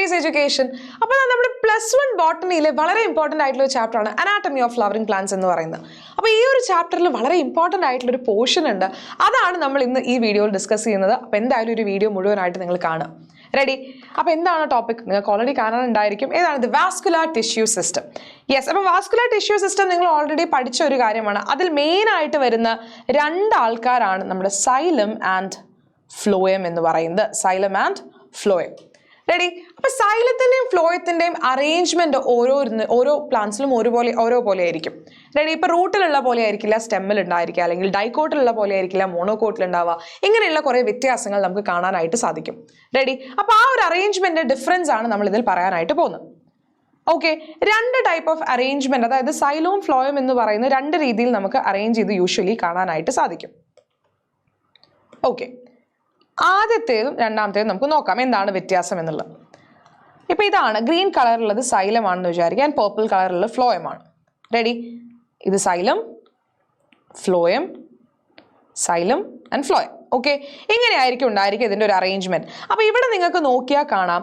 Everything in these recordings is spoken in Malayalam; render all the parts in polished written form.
Space education. അപ്പോൾ നമ്മുടെ +1 ബോട്ടണിയിലെ വളരെ ഇമ്പോർട്ടൻ്റ് ആയിട്ടുള്ള ഒരു ചാപ്റ്ററാണ് അനാട്ടമി ഓഫ് ഫ്ലവറിംഗ് പ്ലാന്റ്സ് എന്ന് പറയുന്നത്. അപ്പോൾ ഈ ഒരു ചാപ്റ്ററിൽ വളരെ ഇമ്പോർട്ടൻ്റ് ആയിട്ടുള്ള ഒരു പോർഷൻ ഉണ്ട്. അതാണ് നമ്മൾ ഇന്ന് ഈ വീഡിയോയിൽ ഡിസ്കസ് ചെയ്യുന്നത്. അപ്പോൾ എന്തായാലും ഒരു വീഡിയോ മുഴുവനായിട്ട് നിങ്ങൾ കാണുക. റെഡി? അപ്പോൾ എന്താണ് ടോപ്പിക്? നിങ്ങൾക്ക് ഓൾറെഡി കാണാനുണ്ടായിരിക്കും. ഏതാണ്? Vascular tissue system. യെസ്, അപ്പോൾ വാസ്കുലർ ടിഷ്യൂ സിസ്റ്റം നിങ്ങൾ ഓൾറെഡി പഠിച്ച ഒരു കാര്യമാണ്. അതിൽ മെയിനായിട്ട് വരുന്ന 2 ആൾക്കാരാണ് നമ്മുടെ സൈലം ആൻഡ് ഫ്ലോയം എന്ന് പറയുന്നത്. Xylem and phloem. റെഡി? അപ്പോൾ സൈലത്തിൻ്റെയും ഫ്ലോയത്തിൻ്റെയും അറേഞ്ച്മെൻറ്റ് ഓരോ പ്ലാന്റ്സിലും ഓരോ പോലെ ആയിരിക്കും. റെഡി? ഇപ്പോൾ റൂട്ടിലുള്ള പോലെ ആയിരിക്കില്ല സ്റ്റെമ്മിൽ ഉണ്ടായിരിക്കുക, അല്ലെങ്കിൽ ഡൈക്കോട്ടിലുള്ള പോലെ ആയിരിക്കില്ല മോണോകോട്ടിൽ ഉണ്ടാവുക. ഇങ്ങനെയുള്ള കുറേ വ്യത്യാസങ്ങൾ നമുക്ക് കാണാനായിട്ട് സാധിക്കും. റെഡി? അപ്പോൾ ആ ഒരു അറേഞ്ച്മെൻറ്റ് ഡിഫറൻസ് ആണ് നമ്മൾ ഇതിൽ പറയാനായിട്ട് പോകുന്നത്. ഓക്കെ, 2 ടൈപ്പ് ഓഫ് അറേഞ്ച്മെൻറ്റ്, അതായത് സൈലോം ഫ്ലോയം എന്ന് പറയുന്ന 2 രീതിയിൽ നമുക്ക് അറേഞ്ച് ചെയ്ത് യൂഷ്വലി കാണാനായിട്ട് സാധിക്കും. ഓക്കെ, ആദ്യത്തേതും രണ്ടാമത്തേതും നമുക്ക് നോക്കാം എന്താണ് വ്യത്യാസം എന്നുള്ളത്. ഇപ്പോൾ ഇതാണ് ഗ്രീൻ കളറുള്ളത് സൈലം ആണെന്ന് വിചാരിക്കുക, ആൻഡ് പേർപ്പിൾ കളറുള്ളത് ഫ്ലോയം ആണ്. റെഡി? ഇത് xylem, phloem, xylem and phloem. Okay, ഇങ്ങനെയായിരിക്കും ഉണ്ടായിരിക്കും ഇതിൻ്റെ ഒരു അറേഞ്ച്മെൻറ്റ്. അപ്പോൾ ഇവിടെ നിങ്ങൾക്ക് നോക്കിയാൽ കാണാം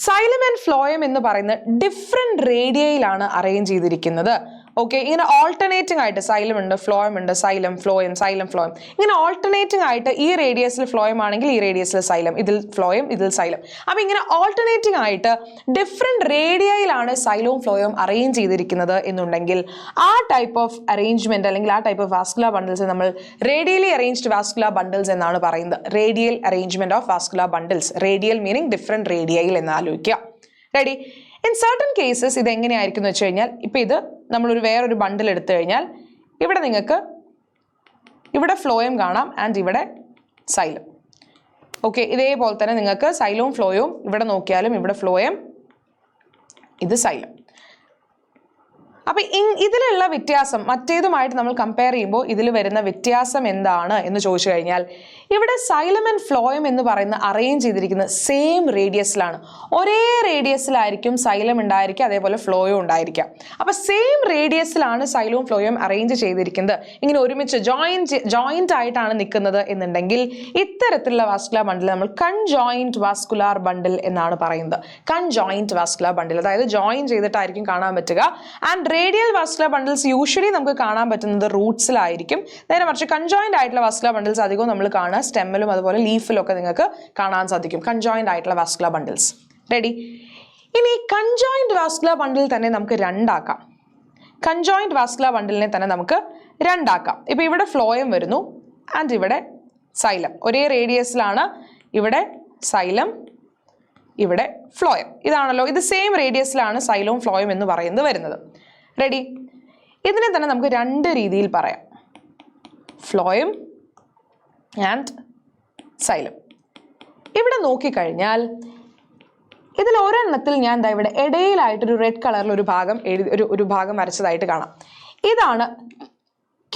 സൈലം ആൻഡ് ഫ്ലോയം എന്ന് പറയുന്നത് ഡിഫറെൻറ്റ് റേഡിയയിലാണ് അറേഞ്ച് ചെയ്തിരിക്കുന്നത്. ഓക്കെ, ഇങ്ങനെ ഓൾട്ടർനേറ്റിംഗ് ആയിട്ട് സൈലം ഉണ്ട്, ഫ്ലോയം ഉണ്ട്, സൈലം ഫ്ലോയം, സൈലം ഫ്ലോയം, ഇങ്ങനെ ഓൾട്ടർനേറ്റിംഗ് ആയിട്ട് ഈ റേഡിയസിൽ ഫ്ലോയം ആണെങ്കിൽ ഈ റേഡിയസിൽ സൈലം, ഇതിൽ ഫ്ലോയം, ഇതിൽ സൈലം. അപ്പോൾ ഇങ്ങനെ ഓൾട്ടർനേറ്റിംഗ് ആയിട്ട് ഡിഫറെൻറ്റ് റേഡിയയിലാണ് സൈലവും ഫ്ലോയും അറേഞ്ച് ചെയ്തിരിക്കുന്നത് എന്നുണ്ടെങ്കിൽ ആ ടൈപ്പ് ഓഫ് അറേഞ്ച്മെൻറ്റ് അല്ലെങ്കിൽ ആ ടൈപ്പ് ഓഫ് വാസ്കുലർ ബണ്ടിൽസ് നമ്മൾ റേഡിയലി അറേഞ്ച്ഡ് വാസ്കുലർ ബണ്ടിൽസ് എന്നാണ് പറയുന്നത്. Radial arrangement of vascular bundles. Radial meaning different റേഡിയയിൽ എന്ന് ആലോചിക്കുക. റെഡി? ഇൻ സർട്ടൺ കേസസ് ഇത് എങ്ങനെയായിരിക്കും എന്ന് വെച്ച് കഴിഞ്ഞാൽ, ഇപ്പോൾ ഇത് നമ്മളൊരു വേറൊരു ബണ്ടിൽ എടുത്തു കഴിഞ്ഞാൽ ഇവിടെ നിങ്ങൾക്ക് ഇവിടെ ഫ്ലോയം കാണാം ആൻഡ് ഇവിടെ സൈലം. ഓക്കെ, ഇതേപോലെ തന്നെ നിങ്ങൾക്ക് സൈലവും ഫ്ലോയും ഇവിടെ നോക്കിയാലും ഇവിടെ ഫ്ലോയം, ഇത് സൈലം. അപ്പം ഇതിലുള്ള വ്യത്യാസം മറ്റേതുമായിട്ട് നമ്മൾ കമ്പയർ ചെയ്യുമ്പോൾ ഇതിൽ വരുന്ന വ്യത്യാസം എന്താണ് എന്ന് ചോദിച്ചു കഴിഞ്ഞാൽ, ഇവിടെ സൈലം ആൻഡ് ഫ്ലോയം എന്ന് പറയുന്ന അറേഞ്ച് ചെയ്തിരിക്കുന്നത് സെയിം റേഡിയസിലാണ്. ഒരേ റേഡിയസിലായിരിക്കും സൈലം ഉണ്ടായിരിക്കുക, അതേപോലെ ഫ്ലോയും ഉണ്ടായിരിക്കുക. അപ്പോൾ സെയിം റേഡിയസിലാണ് സൈലവും ഫ്ലോയും അറേഞ്ച് ചെയ്തിരിക്കുന്നത്. ഇങ്ങനെ ഒരുമിച്ച് ജോയിന്റ് ആയിട്ടാണ് നിൽക്കുന്നത് എന്നുണ്ടെങ്കിൽ ഇത്തരത്തിലുള്ള വാസ്കുലർ ബണ്ടിൽ നമ്മൾ കൺജോയിന്റ് വാസ്കുലർ ബണ്ടിൽ എന്നാണ് പറയുന്നത്. കൺജോയിന്റ് വാസ്കുലർ ബണ്ടിൽ, അതായത് ജോയിൻ ചെയ്തിട്ടായിരിക്കും കാണാൻ പറ്റുക. And radial vascular bundles usually നമുക്ക് കാണാൻ പറ്റുന്നത് റൂട്ട്സിലായിരിക്കും. നേരെ മറിച്ച് കൺജോയിന്റ് ആയിട്ടുള്ള വാസ്കുലർ ബണ്ടിൽസ് അധികവും നമ്മൾ കാണുക സ്റ്റെമ്മിലും അതുപോലെ ലീഫിലും ഒക്കെ നിങ്ങൾക്ക് കാണാൻ സാധിക്കും കൺജോയിന്റ് ആയിട്ടുള്ള വാസ്കുലർ ബണ്ടിൽസ്. റെഡി? ഇനി കൺജോയിന്റ് വാസ്കുലർ ബണ്ടിൽ തന്നെ നമുക്ക് 2 ആക്കാം. കൺജോയിന്റ് വാസ്കുലർ ബണ്ടിലിനെ തന്നെ നമുക്ക് 2 ആക്കാം. ഇപ്പോൾ ഇവിടെ ഫ്ലോയം വരുന്നു ആൻഡ് ഇവിടെ സൈലം. ഒരേ റേഡിയസിലാണ് ഇവിടെ സൈലം, ഇവിടെ ഫ്ലോയം. ഇതാണല്ലോ, ഇത് സെയിം റേഡിയസിലാണ് സൈലവും ഫ്ലോയും എന്ന് പറയുന്നത് വരുന്നത്. റെഡി? ഇതിനെ തന്നെ നമുക്ക് 2 രീതിയിൽ പറയാം. Phloem and xylem. ഇവിടെ നോക്കിക്കഴിഞ്ഞാൽ ഇതിൽ ഒരെണ്ണത്തിൽ ഞാൻ എന്താ ഇവിടെ ഇടയിലായിട്ടൊരു റെഡ് കളറിൽ ഒരു ഭാഗം വരച്ചതായിട്ട് കാണാം. ഇതാണ്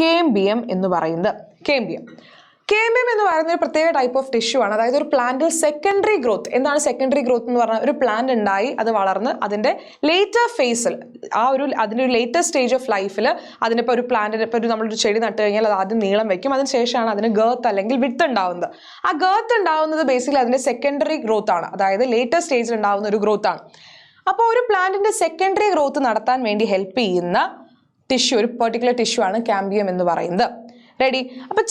കേംബിയം എന്ന് പറയുന്നത്. കേംബിയം എന്ന് പറയുന്ന ഒരു പ്രത്യേക ടൈപ്പ് ഓഫ് ടിഷ്യൂ ആണ്. അതായത് ഒരു പ്ലാന്റിൽ സെക്കൻഡറി ഗ്രോത്ത്. എന്താണ് സെക്കൻഡറി ഗ്രോത്ത് എന്ന് പറഞ്ഞാൽ, ഒരു പ്ലാന്റ് ഉണ്ടായി അത് വളർന്ന് അതിൻ്റെ ലേറ്റർ ഫേസിൽ അതിൻ്റെ ഒരു ലേറ്റസ്റ്റ് സ്റ്റേജ് ഓഫ് ലൈഫിൽ അതിനിപ്പോൾ ഒരു പ്ലാന്റിന് ഇപ്പോൾ നമ്മളൊരു ചെടി നട്ട് കഴിഞ്ഞാൽ അത് ആദ്യം നീളം വയ്ക്കും. അതിന് ശേഷമാണ് അതിന് ഗേർത്ത് അല്ലെങ്കിൽ വിത്ത് ഉണ്ടാവുന്നത്. ആ ഗേർത്ത് ഉണ്ടാവുന്നത് ബേസിക്കലി അതിൻ്റെ സെക്കൻഡറി ഗ്രോത്ത് ആണ്, അതായത് ലേറ്റർ സ്റ്റേജിൽ ഉണ്ടാവുന്ന ഒരു ഗ്രോത്ത് ആണ്. അപ്പോൾ ഒരു പ്ലാന്റിൻ്റെ സെക്കൻഡറി ഗ്രോത്ത് നടത്താൻ വേണ്ടി ഹെൽപ്പ് ചെയ്യുന്ന ടിഷ്യൂ, ഒരു പെർട്ടിക്കുലർ ടിഷ്യൂ ആണ് കാംബിയം എന്ന് പറയുന്നത്. റെഡി? അപ്പോൾ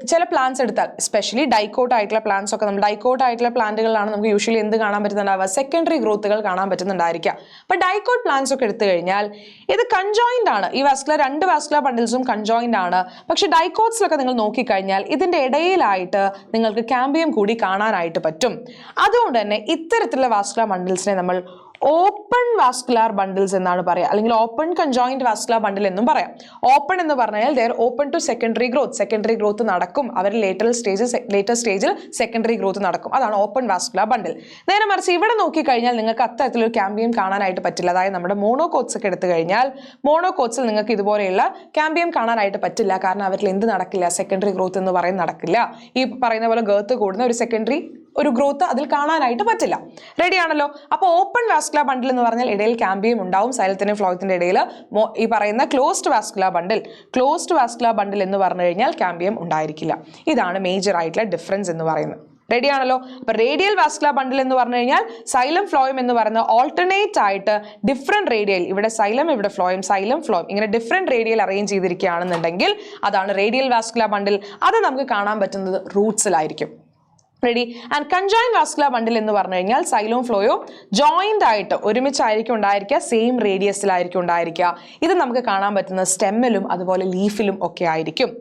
ചില പ്ലാന്റ്സ് എടുത്താൽ, എസ്പെഷ്യലി ഡൈക്കോട്ട് ആയിട്ടുള്ള പ്ലാന്റ്സ് ഒക്കെ, നമ്മൾ ഡൈക്കോട്ട് ആയിട്ടുള്ള പ്ലാന്റുകളിലാണ് നമുക്ക് യൂഷ്വലി എന്ത് കാണാൻ പറ്റുന്നുണ്ടാവുക? സെക്കൻഡറി ഗ്രോത്തുകൾ കാണാൻ പറ്റുന്നുണ്ടായിരിക്കുക. അപ്പോൾ ഡൈക്കോട്ട് പ്ലാന്റ്സ് ഒക്കെ എടുത്തു കഴിഞ്ഞാൽ ഇത് കൺജോയിന്റ് ആണ്. ഈ 2 വാസ്കുലർ ബണ്ടിൽസും കൺജോയിന്റ് ആണ്. പക്ഷെ ഡൈക്കോട്ട്സിലൊക്കെ നിങ്ങൾ നോക്കിക്കഴിഞ്ഞാൽ ഇതിൻ്റെ ഇടയിലായിട്ട് നിങ്ങൾക്ക് കാംബിയം കൂടി കാണാനായിട്ട് പറ്റും. അതുകൊണ്ട് തന്നെ ഇത്തരത്തിലുള്ള വാസ്കുലർ ബണ്ടിൽസിനെ നമ്മൾ ഓപ്പൺ വാസ്കുലർ ബണ്ടിൽസ് എന്നാണ് പറയുക, അല്ലെങ്കിൽ ഓപ്പൺ കൺജോയിന്റ് വാസ്കുലർ ബണ്ടിൽ എന്നും പറയാം. ഓപ്പൺ എന്ന് പറഞ്ഞാൽ they are open to secondary growth നടക്കും. അവർ ലേറ്റർ സ്റ്റേജിൽ സെക്കൻഡറി ഗ്രോത്ത് നടക്കും. അതാണ് ഓപ്പൺ വാസ്കുലർ ബണ്ടിൽ. നേരെ മറിച്ച് ഇവിടെ നോക്കിക്കഴിഞ്ഞാൽ നിങ്ങൾക്ക് അത്തരത്തിലൊരു കാംബിയം കാണാനായിട്ട് പറ്റില്ല. അതായത് നമ്മുടെ മോണോകോട്ട്സ് ഒക്കെ എടുത്തു കഴിഞ്ഞാൽ മോണോകോട്ട്സിൽ നിങ്ങൾക്ക് ഇതുപോലെയുള്ള കാംബിയം കാണാനായിട്ട് പറ്റില്ല. കാരണം അവരിൽ എന്ത് നടക്കില്ല? സെക്കൻഡറി ഗ്രോത്ത് എന്ന് പറയുന്നത് നടക്കില്ല. ഈ പറയുന്ന പോലെ ഗേർത്ത് കൂടുന്ന ഒരു സെക്കൻഡറി ഒരു ഗ്രോത്ത് അതിൽ കാണാനായിട്ട് പറ്റില്ല. റെഡി ആണല്ലോ? അപ്പോൾ ഓപ്പൺ വാസ്കുലർ ബണ്ടിൽ എന്ന് പറഞ്ഞാൽ ഇടയിൽ കാംബിയം ഉണ്ടാവും. സൈലത്തിൻ്റെയും ഫ്ലോയത്തിൻ്റെ ഇടയിൽ ഈ പറയുന്ന ക്ലോസ്ഡ് വാസ്കുലർ ബണ്ടിൽ എന്ന് പറഞ്ഞു കഴിഞ്ഞാൽ കാംബിയം ഉണ്ടായിരിക്കില്ല. ഇതാണ് മേജർ ആയിട്ടുള്ള ഡിഫറൻസ് എന്ന് പറയുന്നത്. റെഡിയാണല്ലോ. അപ്പൊ റേഡിയൽ വാസ്കുലർ ബണ്ടിൽ എന്ന് പറഞ്ഞു കഴിഞ്ഞാൽ സൈലം ഫ്ലോയം എന്ന് പറയുന്ന ഓൾട്ടർനേറ്റ് ആയിട്ട് ഡിഫറെന്റ് റേഡിയൽ, ഇവിടെ സൈലം ഇവിടെ ഫ്ലോയം, സൈലം ഫ്ലോയം, ഇങ്ങനെ ഡിഫറെന്റ് റേഡിയൽ അറേഞ്ച് ചെയ്തിരിക്കുകയാണെന്നുണ്ടെങ്കിൽ അതാണ് റേഡിയൽ വാസ്കുലർ ബണ്ടിൽ. അത് നമുക്ക് കാണാൻ പറ്റുന്നത് റൂട്ട്സിലായിരിക്കും. Ready. And conjoint vascular bundle എന്ന് പറഞ്ഞു കഴിഞ്ഞാൽ സൈലോം ഫ്ലോയോ ജോയിന്റ് ആയിട്ട് ഒരുമിച്ചായിരിക്കും ഉണ്ടായിരിക്കുക, സെയിം റേഡിയസിലായിരിക്കും ഉണ്ടായിരിക്കുക. ഇത് നമുക്ക് കാണാൻ പറ്റുന്നത് സ്റ്റെമ്മിലും അതുപോലെ ലീഫിലും ഒക്കെ ആയിരിക്കും.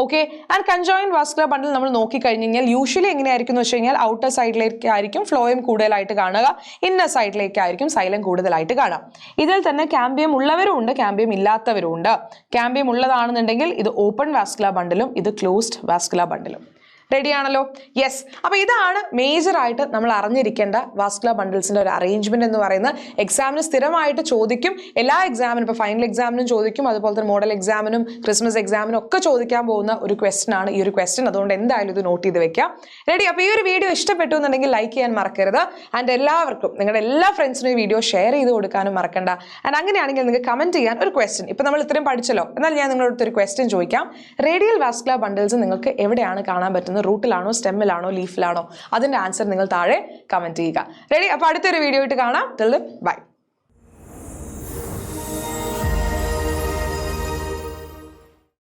ഓക്കെ. ആൻഡ് കൺജോയിന്റ് വാസ്കുലർ ബണ്ടിൽ നമ്മൾ നോക്കിക്കഴിഞ്ഞ് കഴിഞ്ഞാൽ യൂഷ്വലി എങ്ങനെയായിരിക്കും എന്ന് വെച്ച് കഴിഞ്ഞാൽ ഔട്ടർ സൈഡിലേക്കായിരിക്കും ഫ്ലോയം കൂടുതലായിട്ട് കാണുക, ഇന്നർ സൈഡിലേക്കായിരിക്കും സൈലം കൂടുതലായിട്ട് കാണുക. ഇതിൽ തന്നെ കാമ്പിയം ഉള്ളവരും ഉണ്ട്, കാമ്പിയം ഇല്ലാത്തവരും ഉണ്ട്. കാമ്പിയം ഉള്ളതാണെന്നുണ്ടെങ്കിൽ ഇത് ഓപ്പൺ വാസ്കുലർ ബണ്ടിലും ഇത് ക്ലോസ്ഡ് വാസ്കുലർ ബണ്ടിലും. റെഡിയാണല്ലോ. യെസ്. അപ്പൊ ഇതാണ് മേജർ ആയിട്ട് നമ്മൾ അറിഞ്ഞിരിക്കേണ്ട വാസ്കുലർ ബണ്ടിൽസിന്റെ ഒരു അറേഞ്ച്മെന്റ് എന്ന് പറയുന്നത്. എക്സാമിന് സ്ഥിരമായിട്ട് ചോദിക്കും, എല്ലാ എക്സാമിനും, ഇപ്പൊ ഫൈനൽ എക്സാമിനും ചോദിക്കും, അതുപോലെ തന്നെ മോഡൽ എക്സാമിനും ക്രിസ്മസ് എക്സാമിനും ഒക്കെ ചോദിക്കാൻ പോകുന്ന ഒരു ക്വസ്റ്റൻ ആണ് ഈ ഒരു ക്വസ്റ്റൻ. അതുകൊണ്ട് എന്തായാലും ഇത് നോട്ട് ചെയ്ത് വെക്കാം. റെഡി. അപ്പൊ ഈ ഒരു വീഡിയോ ഇഷ്ടപ്പെട്ടു എന്നുണ്ടെങ്കിൽ ലൈക്ക് ചെയ്യാൻ മറക്കരുത്. ആൻഡ് എല്ലാവർക്കും, നിങ്ങളുടെ എല്ലാ ഫ്രണ്ട്സിനും ഈ വീഡിയോ ഷെയർ ചെയ്ത് കൊടുക്കാനും മറക്കണ്ട. ആൻഡ് അങ്ങനെയാണെങ്കിൽ നിങ്ങൾക്ക് കമന്റ് ചെയ്യാൻ ഒരു ക്വസ്റ്റൻ, ഇപ്പൊ നമ്മൾ ഇത്രയും പഠിച്ചല്ലോ, എന്നാൽ ഞാൻ നിങ്ങളുടെ ഒരു ക്വസ്റ്റൻ ചോദിക്കാം. റേഡിയൽ വാസ്കുലർ ബണ്ടിൽസ് നിങ്ങൾക്ക് എവിടെയാണ് കാണാൻ പറ്റുന്നത്? റൂട്ടിലാണോ, സ്റ്റെമ്മിലാണോ, ലീഫിലാണോ? അതിന്റെ ആൻസർ നിങ്ങൾ താഴെ കമന്റ് ചെയ്യുക. റെഡി. അപ്പൊ അടുത്തൊരു വീഡിയോ ആയിട്ട് കാണാം. Till then bye.